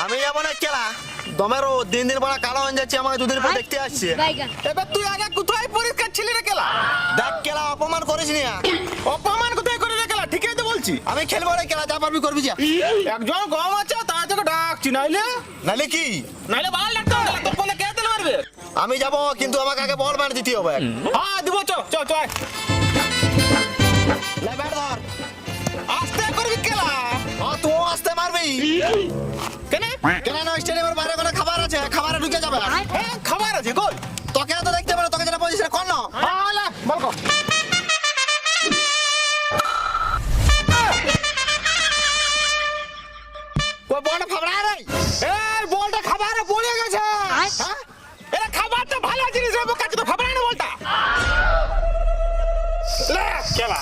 আমি যাবো না খেলা দমেরও দিন দিন বড় কালো হয়ে যাচ্ছে আমাকে দুদিন পর দেখতে আসছে এবার তুই আগে কোথায় পরিষ্কার ছিলি রে কেলা? দেখ খেলা অপমান করিস নি অপমান কোথায় করে রে কেলা? ঠিকই তো বলছি। আমি খেলবো রে খেলা যা পারবি করবি যা একজন গম আছে তার থেকে ডাকছি নাইলে নালে কি নাইলে বাল লাগতো তোর ফোনে কে তেল মারবে? আমি যাব কিন্তু আমাকে আগে বল মার দিতে হবে হ্যাঁ দিব চ চ চ লে ব্যাট ধর আস্তে করবি কেলা। হ্যাঁ তুই আসতে মারবি কেন? কেন না স্টেডিয়ামের বাইরে কোনো খাবার আছে খাবারে ঢুকে যাবে হ্যাঁ খাবার আছে কই? তোকে তো দেখতে পারে তোকে যেটা পজিশন কোন না হ্যাঁ লে বল কর। কই বল ফাবড়া রে এই বলটা খাবারে পড়ে গেছে। হ্যাঁ এটা খাবারটা ভালো জিনিস রে বোকা তো খাবার না বলটা লে কেলা